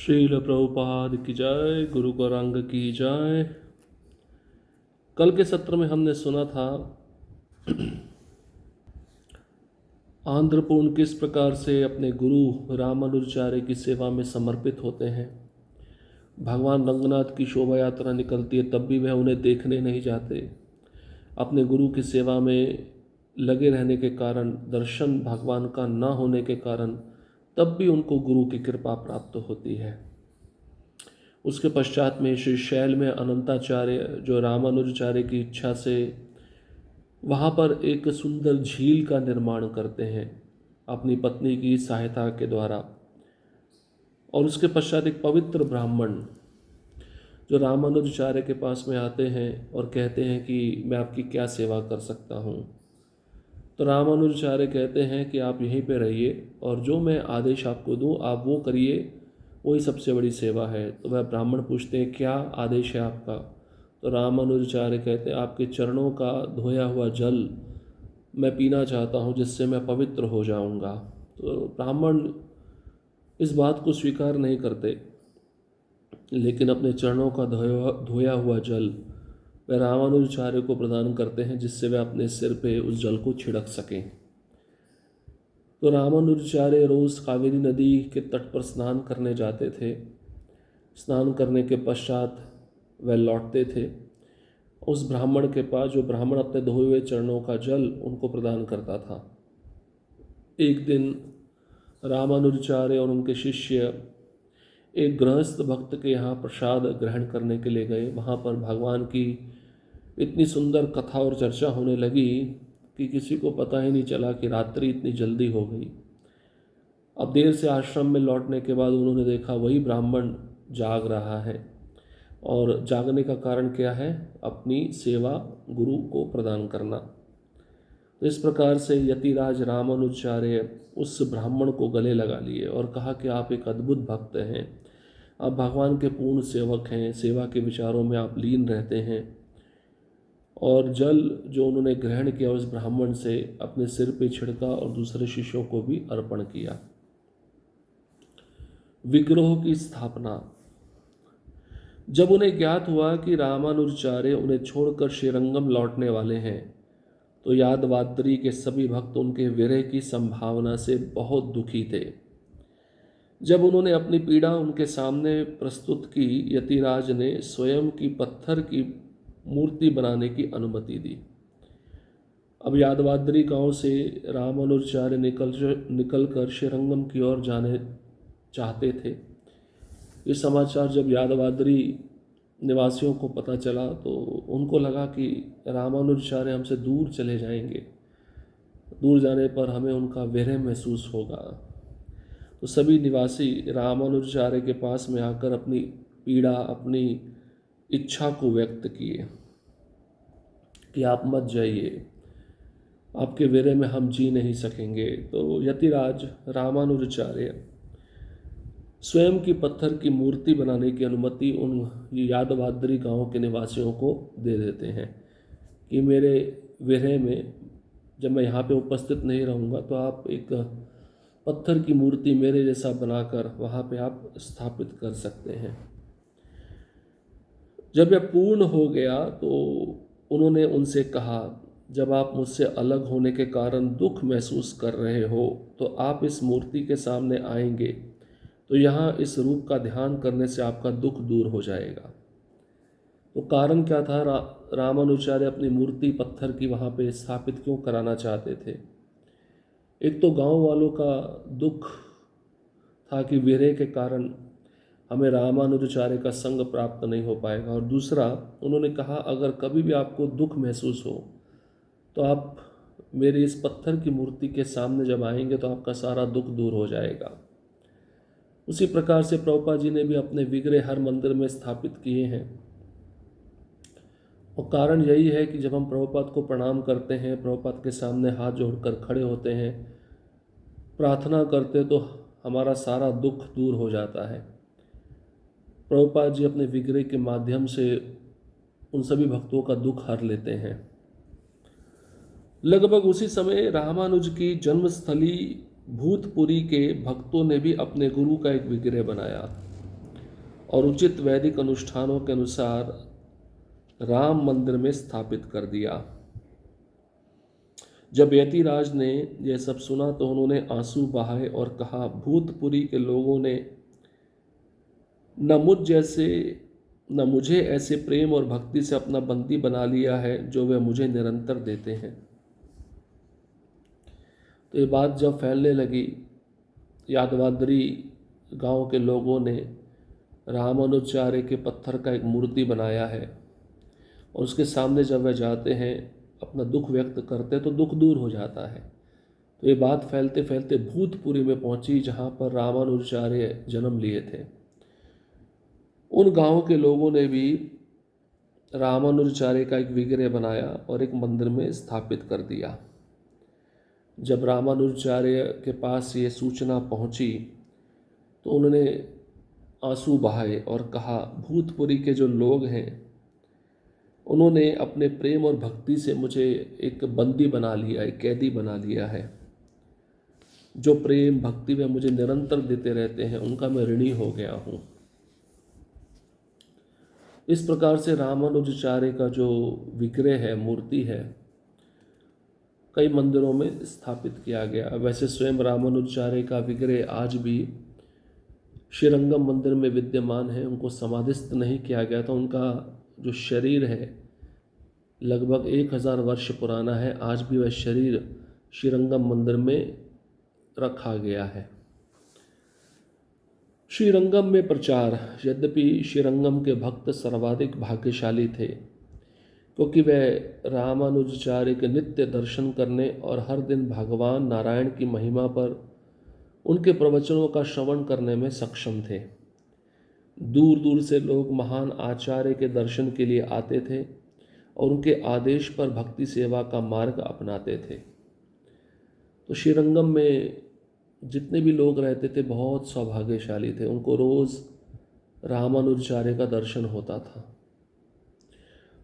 श्रील प्रभुपाद की जय, गुरु गौरांग की जय। कल के सत्र में हमने सुना था आंध्रपूर्ण किस प्रकार से अपने गुरु रामानुजाचार्य की सेवा में समर्पित होते हैं। भगवान रंगनाथ की शोभा यात्रा निकलती है तब भी वह उन्हें देखने नहीं जाते। अपने गुरु की सेवा में लगे रहने के कारण, दर्शन भगवान का न होने के कारण तब भी उनको गुरु की कृपा प्राप्त होती है। उसके पश्चात में श्री शैल में अनंताचार्य जो रामानुजाचार्य की इच्छा से वहाँ पर एक सुंदर झील का निर्माण करते हैं अपनी पत्नी की सहायता के द्वारा। और उसके पश्चात एक पवित्र ब्राह्मण जो रामानुजाचार्य के पास में आते हैं और कहते हैं कि मैं आपकी क्या सेवा कर सकता हूँ। तो रामानुजाचार्य कहते हैं कि आप यहीं पे रहिए और जो मैं आदेश आपको दूँ आप वो करिए, वही सबसे बड़ी सेवा है। तो वह ब्राह्मण पूछते हैं क्या आदेश है आपका। तो रामानुजाचार्य कहते हैं आपके चरणों का धोया हुआ जल मैं पीना चाहता हूँ जिससे मैं पवित्र हो जाऊँगा। तो ब्राह्मण इस बात को स्वीकार नहीं करते, लेकिन अपने चरणों का धोया हुआ जल वह रामानुजाचार्य को प्रदान करते हैं जिससे वे अपने सिर पे उस जल को छिड़क सकें। तो रामानुजाचार्य रोज़ कावेरी नदी के तट पर स्नान करने जाते थे। स्नान करने के पश्चात वह लौटते थे उस ब्राह्मण के पास, जो ब्राह्मण अपने धोए हुए चरणों का जल उनको प्रदान करता था। एक दिन रामानुजाचार्य और उनके शिष्य एक गृहस्थ भक्त के यहाँ प्रसाद ग्रहण करने के लिए गए। वहाँ पर भगवान की इतनी सुंदर कथा और चर्चा होने लगी कि किसी को पता ही नहीं चला कि रात्रि इतनी जल्दी हो गई। अब देर से आश्रम में लौटने के बाद उन्होंने देखा वही ब्राह्मण जाग रहा है। और जागने का कारण क्या है? अपनी सेवा गुरु को प्रदान करना। तो इस प्रकार से यतिराज रामानुजाचार्य उस ब्राह्मण को गले लगा लिए और कहा कि आप एक अद्भुत भक्त हैं, आप भगवान के पूर्ण सेवक हैं, सेवा के विचारों में आप लीन रहते हैं। और जल जो उन्होंने ग्रहण किया उस ब्राह्मण से अपने सिर पे छिड़का और दूसरे शिष्यों को भी अर्पण किया। विग्रहों की स्थापना। जब उन्हें ज्ञात हुआ कि रामानुजाचार्य उन्हें छोड़कर श्रीरंगम लौटने वाले हैं तो यादवाद्री के सभी भक्त उनके विरह की संभावना से बहुत दुखी थे। जब उन्होंने अपनी पीड़ा उनके सामने प्रस्तुत की, यतिराज ने स्वयं की पत्थर की मूर्ति बनाने की अनुमति दी। अब यादवाद्री गांव से रामानुजाचार्य निकलकर श्रीरंगम की ओर जाने चाहते थे। ये समाचार जब यादवाद्री निवासियों को पता चला तो उनको लगा कि रामानुजाचार्य हमसे दूर चले जाएंगे, दूर जाने पर हमें उनका विरह महसूस होगा। तो सभी निवासी रामानुजाचार्य के पास में आकर अपनी पीड़ा, अपनी इच्छा को व्यक्त किए कि आप मत जाइए, आपके विरह में हम जी नहीं सकेंगे। तो यतिराज रामानुजाचार्य स्वयं की पत्थर की मूर्ति बनाने की अनुमति उन यादवाद्री गांव के निवासियों को दे देते हैं कि मेरे विरह में जब मैं यहाँ पे उपस्थित नहीं रहूँगा तो आप एक पत्थर की मूर्ति मेरे जैसा बनाकर वहाँ पे आप स्थापित कर सकते हैं। जब यह पूर्ण हो गया तो उन्होंने उनसे कहा, जब आप मुझसे अलग होने के कारण दुख महसूस कर रहे हो तो आप इस मूर्ति के सामने आएंगे तो यहाँ इस रूप का ध्यान करने से आपका दुख दूर हो जाएगा। तो कारण क्या था? रामानुजाचार्य अपनी मूर्ति पत्थर की वहाँ पे स्थापित क्यों कराना चाहते थे? एक तो गांव वालों का दुख था कि विरह के कारण हमें रामानुजाचार्य का संग प्राप्त नहीं हो पाएगा, और दूसरा उन्होंने कहा अगर कभी भी आपको दुख महसूस हो तो आप मेरी इस पत्थर की मूर्ति के सामने जब आएंगे तो आपका सारा दुख दूर हो जाएगा। उसी प्रकार से प्रभुपाद जी ने भी अपने विग्रह हर मंदिर में स्थापित किए हैं, और कारण यही है कि जब हम प्रभुपाद को प्रणाम करते हैं, प्रभुपाद के सामने हाथ जोड़कर खड़े होते हैं, प्रार्थना करते तो हमारा सारा दुख दूर हो जाता है। प्रभुपाद जी अपने विग्रह के माध्यम से उन सभी भक्तों का दुख हर लेते हैं। लगभग उसी समय रामानुज की जन्मस्थली भूतपुरी के भक्तों ने भी अपने गुरु का एक विग्रह बनाया। और उचित वैदिक अनुष्ठानों के अनुसार राम मंदिर में स्थापित कर दिया। जब यतिराज ने यह सब सुना तो उन्होंने आंसू बहाए और कहा, भूतपुरी के लोगों ने न मुझे ऐसे प्रेम और भक्ति से अपना बंदी बना लिया है जो वे मुझे निरंतर देते हैं। तो ये बात जब फैलने लगी, यादवाद्री गांव के लोगों ने रामानुजाचार्य के पत्थर का एक मूर्ति बनाया है और उसके सामने जब वे जाते हैं, अपना दुख व्यक्त करते हैं तो दुख दूर हो जाता है। तो ये बात फैलते फैलते भूतपुरी में पहुंची, जहाँ पर रामानुजाचार्य जन्म लिए थे। उन गांव के लोगों ने भी रामानुजाचार्य का एक विग्रह बनाया और एक मंदिर में स्थापित कर दिया। जब रामानुजाचार्य के पास ये सूचना पहुंची तो उन्होंने आंसू बहाए और कहा, भूतपुरी के जो लोग हैं उन्होंने अपने प्रेम और भक्ति से मुझे एक बंदी बना लिया, एक कैदी बना लिया है। जो प्रेम भक्ति वे मुझे निरंतर देते रहते हैं उनका मैं ऋणी हो गया हूँ। इस प्रकार से रामानुजाचार्य का जो विग्रह है, मूर्ति है, कई मंदिरों में स्थापित किया गया। वैसे स्वयं रामानुजाचार्य का विग्रह आज भी श्रीरंगम मंदिर में विद्यमान है। उनको समाधिस्थ नहीं किया गया था। उनका जो शरीर है लगभग 1000 वर्ष पुराना है। आज भी वह शरीर श्रीरंगम मंदिर में रखा गया है। श्रीरंगम में प्रचार। यद्यपि श्रीरंगम के भक्त सर्वाधिक भाग्यशाली थे, क्योंकि वे रामानुजाचार्य के नित्य दर्शन करने और हर दिन भगवान नारायण की महिमा पर उनके प्रवचनों का श्रवण करने में सक्षम थे। दूर दूर से लोग महान आचार्य के दर्शन के लिए आते थे और उनके आदेश पर भक्ति सेवा का मार्ग अपनाते थे। तो श्रीरंगम में जितने भी लोग रहते थे बहुत सौभाग्यशाली थे। उनको रोज़ रामानुजाचार्य का दर्शन होता था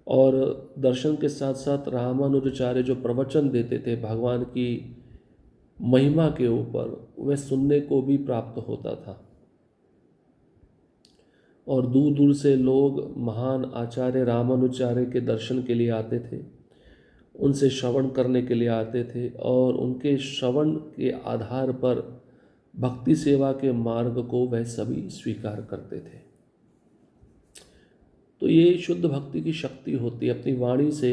और दर्शन के साथ साथ रामानुजाचार्य जो प्रवचन देते थे भगवान की महिमा के ऊपर, वह सुनने को भी प्राप्त होता था। और दूर दूर से लोग महान आचार्य रामानुजाचार्य के दर्शन के लिए आते थे, उनसे श्रवण करने के लिए आते थे और उनके श्रवण के आधार पर भक्ति सेवा के मार्ग को वह सभी स्वीकार करते थे। तो ये शुद्ध भक्ति की शक्ति होती है। अपनी वाणी से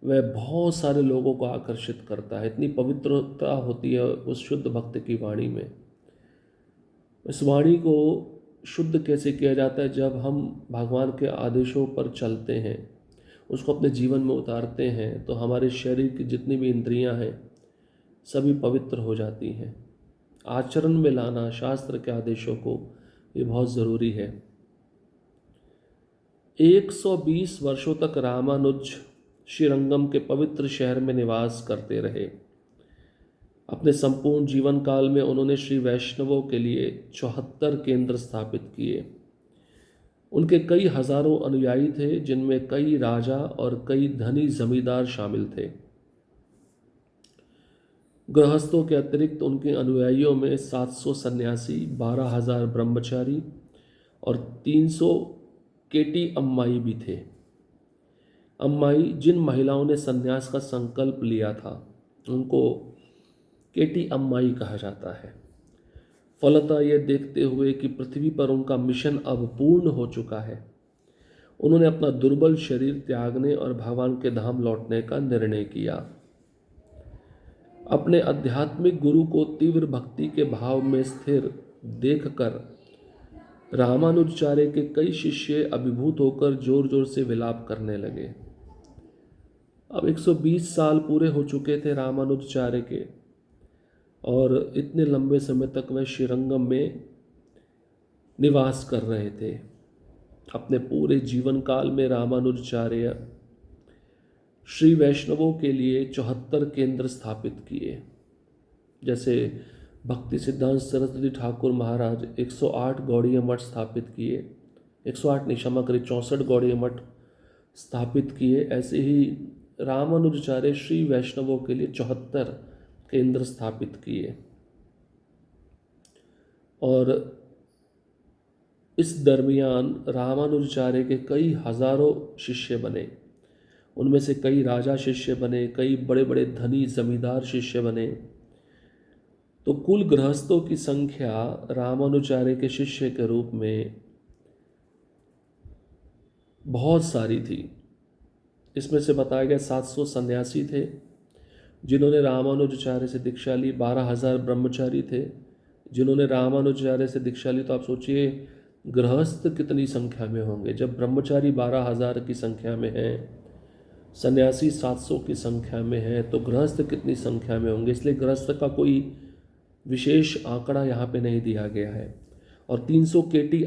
वह बहुत सारे लोगों को आकर्षित करता है। इतनी पवित्रता होती है उस शुद्ध भक्त की वाणी में। इस वाणी को शुद्ध कैसे किया जाता है? जब हम भगवान के आदेशों पर चलते हैं, उसको अपने जीवन में उतारते हैं, तो हमारे शरीर की जितनी भी इंद्रियां हैं सभी पवित्र हो जाती हैं। आचरण में लाना शास्त्र के आदेशों को, ये बहुत ज़रूरी है। 120 वर्षों तक रामानुज श्रीरंगम के पवित्र शहर में निवास करते रहे। अपने संपूर्ण जीवन काल में उन्होंने श्री वैष्णवों के लिए 74 केंद्र स्थापित किए। उनके कई हजारों अनुयायी थे, जिनमें कई राजा और कई धनी जमींदार शामिल थे। गृहस्थों के अतिरिक्त उनके अनुयायियों में 700 सन्यासी, 12,000 ब्रह्मचारी और 300 केटी अम्माई भी थे। अम्माई जिन महिलाओं ने सन्यास का संकल्प लिया था उनको केटी अम्माई कहा जाता है। फलतः यह देखते हुए कि पृथ्वी पर उनका मिशन अब पूर्ण हो चुका है, उन्होंने अपना दुर्बल शरीर त्यागने और भगवान के धाम लौटने का निर्णय किया। अपने आध्यात्मिक गुरु को तीव्र भक्ति के भाव में स्थिर देखकर रामानुजाचार्य के कई शिष्य अभिभूत होकर जोर जोर से विलाप करने लगे। अब 120 साल पूरे हो चुके थे रामानुजाचार्य के, और इतने लंबे समय तक वह श्रीरंगम में निवास कर रहे थे। अपने पूरे जीवन काल में रामानुजाचार्य श्री वैष्णवों के लिए 74 केंद्र स्थापित किए। जैसे भक्ति सिद्धांत सरस्वती ठाकुर महाराज 108 गौड़ीय मठ स्थापित किए, 108 नहीं क्षमा करें 64 गौड़ीय मठ स्थापित किए। ऐसे ही रामानुजाचार्य श्री वैष्णवों के लिए 74 केंद्र स्थापित किए। और इस दरमियान रामानुजाचार्य के कई हजारों शिष्य बने। उनमें से कई राजा शिष्य बने, कई बड़े बड़े धनी जमींदार शिष्य बने। तो कुल गृहस्थों की संख्या रामानुजाचार्य के शिष्य के रूप में बहुत सारी थी। इसमें से बताया गया 700 सन्यासी थे जिन्होंने रामानुजाचार्य से दीक्षा ली। 12,000 ब्रह्मचारी थे जिन्होंने रामानुजाचार्य से दीक्षा ली। तो आप सोचिए गृहस्थ कितनी संख्या में होंगे। जब ब्रह्मचारी 12,000 की संख्या में हैं, सन्यासी 700 की संख्या में है, तो गृहस्थ कितनी संख्या में होंगे। इसलिए गृहस्थ का कोई विशेष आंकड़ा यहाँ पे नहीं दिया गया है। और 300 केटी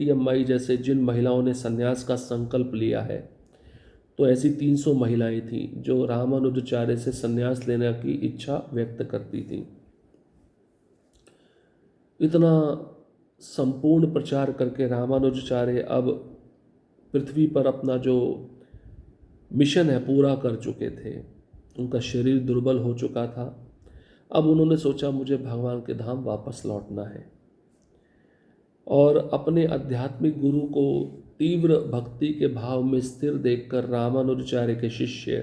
अम्माई जैसे जिन महिलाओं ने संन्यास का संकल्प लिया है, तो ऐसी 300 महिलाएं थीं जो रामानुजाचार्य से संन्यास लेने की इच्छा व्यक्त करती थीं। इतना संपूर्ण प्रचार करके रामानुजाचार्य अब पृथ्वी पर अपना जो मिशन है पूरा कर चुके थे। उनका शरीर दुर्बल हो चुका था। अब उन्होंने सोचा मुझे भगवान के धाम वापस लौटना है। और अपने आध्यात्मिक गुरु को तीव्र भक्ति के भाव में स्थिर देखकर रामानुजाचार्य के शिष्य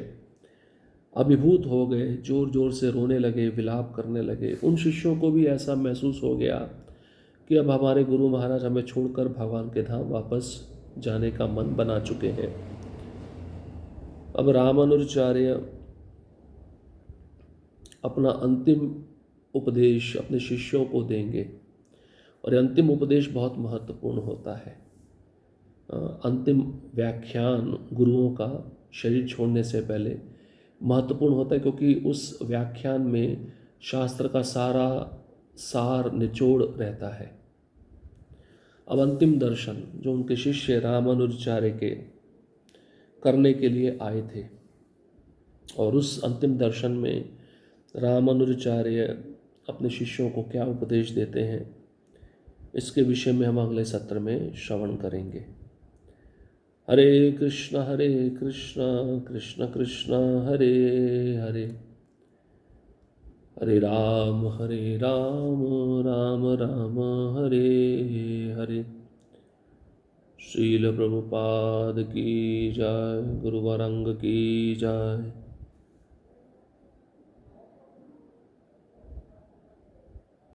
अभिभूत हो गए, जोर जोर से रोने लगे, विलाप करने लगे। उन शिष्यों को भी ऐसा महसूस हो गया कि अब हमारे गुरु महाराज हमें छोड़कर भगवान के धाम वापस जाने का मन बना चुके हैं। अब रामानुजाचार्य अपना अंतिम उपदेश अपने शिष्यों को देंगे। और ये अंतिम उपदेश बहुत महत्वपूर्ण होता है। अंतिम व्याख्यान गुरुओं का शरीर छोड़ने से पहले महत्वपूर्ण होता है, क्योंकि उस व्याख्यान में शास्त्र का सारा सार निचोड़ रहता है। अब अंतिम दर्शन जो उनके शिष्य रामानुजाचार्य के करने के लिए आए थे, और उस अंतिम दर्शन में रामानुजाचार्य अपने शिष्यों को क्या उपदेश देते हैं, इसके विषय में हम अगले सत्र में श्रवण करेंगे। हरे कृष्ण कृष्ण कृष्ण हरे हरे, हरे राम राम राम हरे हरे। श्रील प्रभुपाद की जय, गुरुवरंग की जय।